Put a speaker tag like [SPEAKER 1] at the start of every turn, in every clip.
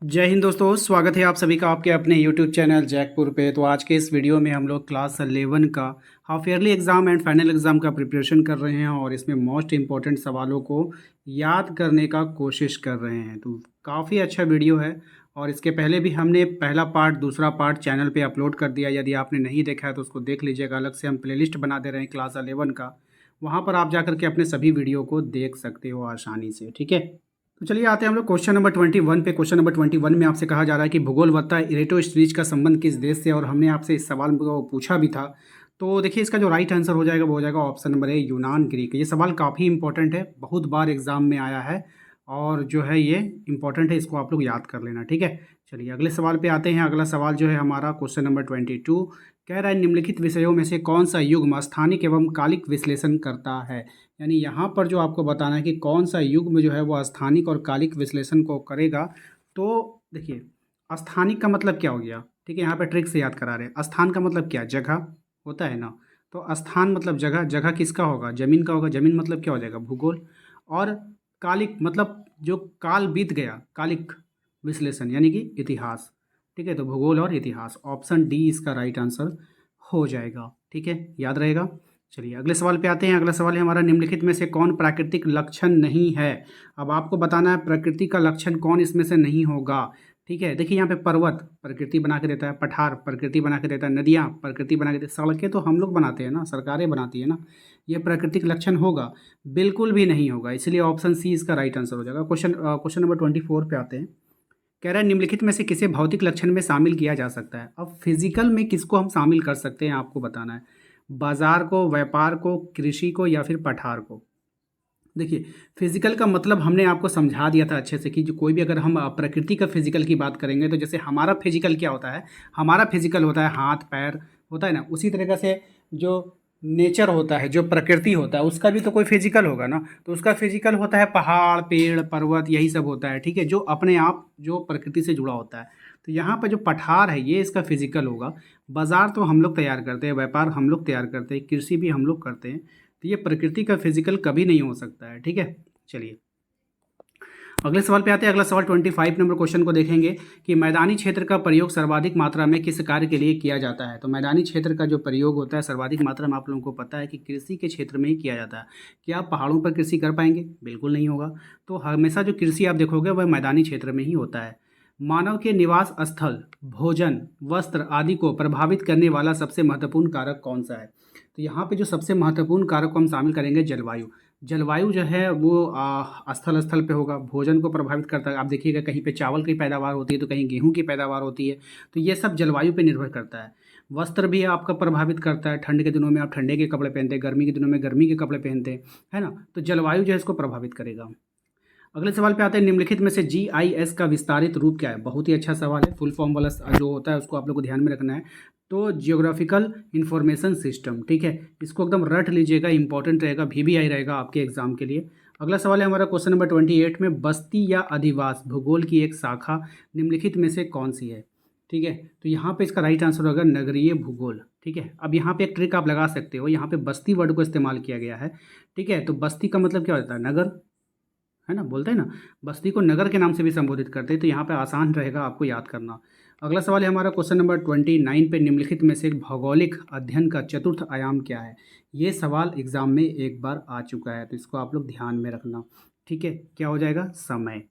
[SPEAKER 1] जय हिंद दोस्तों, स्वागत है आप सभी का आपके अपने YouTube चैनल जैकपुर पे। तो आज के इस वीडियो में हम लोग क्लास 11 का half yearly exam and final exam का प्रिपरेशन कर रहे हैं और इसमें मोस्ट इम्पॉर्टेंट सवालों को याद करने का कोशिश कर रहे हैं। तो काफ़ी अच्छा वीडियो है और इसके पहले भी हमने पहला पार्ट दूसरा पार्ट चैनल पे अपलोड कर दिया। यदि आपने नहीं देखा है तो उसको देख लीजिएगा। अलग से हम प्लेलिस्ट बना दे रहे हैं क्लास 11 का, वहाँ पर आप जाकर के अपने सभी वीडियो को देख सकते हो आसानी से। ठीक है, तो चलिए आते हैं हम लोग क्वेश्चन नंबर 21 पे। क्वेश्चन नंबर 21 में आपसे कहा जा रहा है कि भूगोल वत्ता इरेटोस्ट्रीज का संबंध किस देश से, और हमने आपसे इस सवाल को पूछा भी था। तो देखिए इसका जो राइट आंसर हो जाएगा वो हो जाएगा ऑप्शन नंबर ए, यूनान ग्रीक। ये सवाल काफ़ी इंपॉर्टेंट है, बहुत बार एग्जाम में आया है और जो है ये इंपॉर्टेंट है, इसको आप लोग याद कर लेना। ठीक है, चलिए अगले सवाल पे आते हैं। अगला सवाल जो है हमारा क्वेश्चन नंबर 22 कह रहा है निम्नलिखित विषयों में से कौन सा युग्म स्थानिक एवं कालिक विश्लेषण करता है। यानी यहाँ पर जो आपको बताना है कि कौन सा युग्म जो है वो स्थानिक और कालिक विश्लेषण को करेगा। तो देखिए स्थानिक का मतलब क्या हो गया, ठीक है, यहाँ पे ट्रिक से याद करा रहे हैं। स्थान का मतलब क्या, जगह होता है ना। तो स्थान मतलब जगह, जगह किसका होगा, जमीन का होगा। जमीन मतलब क्या हो जाएगा, भूगोल। और कालिक मतलब जो काल बीत गया, कालिक विश्लेषण यानी कि इतिहास। ठीक है, तो भूगोल और इतिहास, ऑप्शन डी इसका राइट आंसर हो जाएगा। ठीक है, याद रहेगा। चलिए अगले सवाल पे आते हैं। अगला सवाल है हमारा निम्नलिखित में से कौन प्राकृतिक लक्षण नहीं है। अब आपको बताना है प्रकृति का लक्षण कौन इसमें से नहीं होगा। ठीक है, देखिए यहाँ पे पर्वत प्रकृति बना के देता है, पठार प्रकृति बना के देता है, नदियाँ प्रकृति बना के देती है, सड़कें तो हम लोग बनाते हैं ना, सरकारें बनाती है ना। ये प्राकृतिक लक्षण होगा, बिल्कुल भी नहीं होगा। इसलिए ऑप्शन सी इसका राइट आंसर हो जाएगा। क्वेश्चन नंबर 24 पे आते हैं। कह रहा है निम्नलिखित में से किसे भौतिक लक्षण में शामिल किया जा सकता है। अब फिजिकल में किसको हम शामिल कर सकते हैं आपको बताना है। बाजार को, व्यापार को, कृषि को या फिर पठार को। देखिए फिजिकल का मतलब हमने आपको समझा दिया था अच्छे से कि जो कोई भी, अगर हम प्रकृति का फिजिकल की बात करेंगे तो जैसे हमारा फिजिकल क्या होता है, हमारा फिजिकल होता है हाथ पैर होता है ना, उसी तरीके से जो नेचर होता है, जो प्रकृति होता है, उसका भी तो कोई फिजिकल होगा ना। तो उसका फिजिकल होता है पहाड़ पेड़ पर्वत, यही सब होता है। ठीक है, जो अपने आप जो प्रकृति से जुड़ा होता है। तो यहाँ पर जो पठार है ये इसका फिजिकल होगा। बाजार तो हम लोग तैयार करते हैं, व्यापार हम लोग तैयार करते हैं, कृषि भी हम लोग करते हैं। तो ये प्रकृति का फिजिकल कभी नहीं हो सकता है। ठीक है, चलिए अगले सवाल पे आते हैं। अगला सवाल 25 नंबर क्वेश्चन को देखेंगे कि मैदानी क्षेत्र का प्रयोग सर्वाधिक मात्रा में किस कार्य के लिए किया जाता है। तो मैदानी क्षेत्र का जो प्रयोग होता है सर्वाधिक मात्रा में आप लोगों को पता है कि कृषि के क्षेत्र में ही किया जाता है। क्या आप पहाड़ों पर कृषि कर पाएंगे, बिल्कुल नहीं होगा। तो हमेशा जो कृषि आप देखोगे वह मैदानी क्षेत्र में ही होता है। मानव के निवास स्थल, भोजन, वस्त्र आदि को प्रभावित करने वाला सबसे महत्वपूर्ण कारक कौन सा है। तो यहाँ पे जो सबसे महत्वपूर्ण कारक को हम शामिल करेंगे जलवायु। जलवायु जो है वो स्थल स्थल पे होगा, भोजन को प्रभावित करता है। आप देखिएगा कहीं पे चावल की पैदावार होती है तो कहीं गेहूं की पैदावार होती है। तो ये सब जलवायु पे निर्भर करता है। वस्त्र भी आपका प्रभावित करता है, ठंड के दिनों में आप ठंडे के कपड़े पहनते हैं, गर्मी के दिनों में गर्मी के कपड़े पहनते हैं, है ना। तो जलवायु जो है इसको प्रभावित करेगा। अगले सवाल पे आते हैं। निम्नलिखित में से जीआईएस का विस्तारित रूप क्या है। बहुत ही अच्छा सवाल है। फुल फॉर्म वाला जो होता है उसको आप लोग को ध्यान में रखना है। तो जियोग्राफिकल इंफॉर्मेशन सिस्टम, ठीक है, इसको एकदम रट लीजिएगा, इंपॉर्टेंट रहेगा, VBI रहेगा आपके एग्जाम के लिए। अगला सवाल है हमारा क्वेश्चन नंबर 28 में बस्ती या अधिवास भूगोल की एक शाखा निम्नलिखित में से कौन सी है। ठीक है, तो यहाँ पे इसका राइट आंसर होगा नगरीय भूगोल। ठीक है, अब यहाँ पे एक ट्रिक आप लगा सकते हो, यहाँ पे बस्ती वर्ड को इस्तेमाल किया गया है। ठीक है, तो बस्ती का मतलब क्या होता है, नगर, है ना, बोलते हैं ना, बस्ती को नगर के नाम से भी संबोधित करते हैं। तो यहाँ पे आसान रहेगा आपको याद करना। अगला सवाल है हमारा क्वेश्चन नंबर 29 पे निम्नलिखित में से एक भौगोलिक अध्ययन का चतुर्थ आयाम क्या है। ये सवाल एग्जाम में एक बार आ चुका है तो इसको आप लोग ध्यान में रखना। ठीक है, क्या हो जाएगा, समय।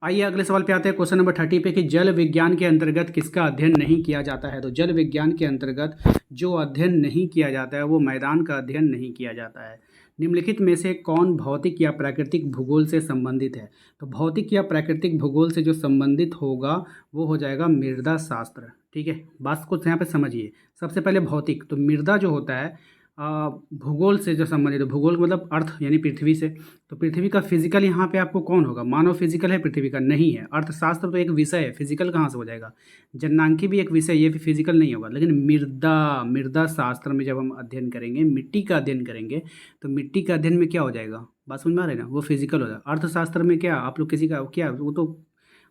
[SPEAKER 1] आइए अगले सवाल पे आते हैं क्वेश्चन नंबर 30 पे कि जल विज्ञान के अंतर्गत किसका अध्ययन नहीं किया जाता है। तो जल विज्ञान के अंतर्गत जो अध्ययन नहीं किया जाता है वो मैदान का अध्ययन नहीं किया जाता है। निम्नलिखित में से कौन भौतिक या प्राकृतिक भूगोल से संबंधित है। तो भौतिक या प्राकृतिक भूगोल से जो संबंधित होगा वो हो जाएगा मृदा शास्त्र। ठीक है, बात को यहाँ पे समझिए। सबसे पहले भौतिक, तो मृदा जो होता है भूगोल से जो संबंधित है। भूगोल मतलब अर्थ यानी पृथ्वी से। तो पृथ्वी का फिजिकल यहाँ पे आपको कौन होगा, मानव फिजिकल है, पृथ्वी का नहीं है। अर्थशास्त्र तो एक विषय है, फिजिकल कहाँ से हो जाएगा। जननांकी भी एक विषय, ये भी फिजिकल नहीं होगा। लेकिन मृदा, मृदा शास्त्र में जब हम अध्ययन करेंगे, मिट्टी का अध्ययन करेंगे, तो मिट्टी का अध्ययन में क्या हो जाएगा, बात समझ में आ रही है ना, वो फिजिकल हो जाएगा। अर्थशास्त्र में क्या आप लोग किसी का क्या, वो तो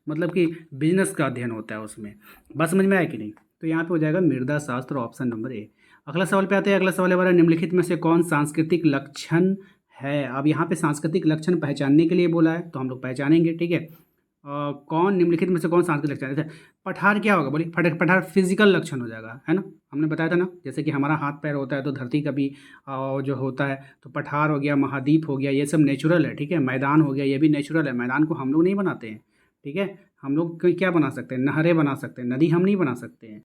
[SPEAKER 1] मतलब कि बिजनेस का अध्ययन होता है उसमें। बात समझ में आया कि नहीं। तो यहाँ पे हो जाएगा मृदा शास्त्र, ऑप्शन नंबर ए। अगला सवाल पे आते हैं। अगला सवाल है हमारा निम्नलिखित में से कौन सांस्कृतिक लक्षण है। अब यहाँ पे सांस्कृतिक लक्षण पहचानने के लिए बोला है तो हम लोग पहचानेंगे। ठीक है, कौन निम्नलिखित में से कौन सांस्कृतिक लक्षण है? जैसे पठार क्या होगा, बोलिए। पठार फिजिकल लक्षण हो जाएगा, है ना। हमने बताया था ना, जैसे कि हमारा हाथ पैर होता है तो धरती का भी जो होता है, तो पठार हो गया, महाद्वीप हो गया, ये सब नेचुरल है, ठीक है। मैदान हो गया, ये भी नेचुरल है। मैदान को हम लोग नहीं बनाते हैं, ठीक है। हम लोग क्या बना सकते हैं, नहरें बना सकते हैं, नदी हम नहीं बना सकते हैं।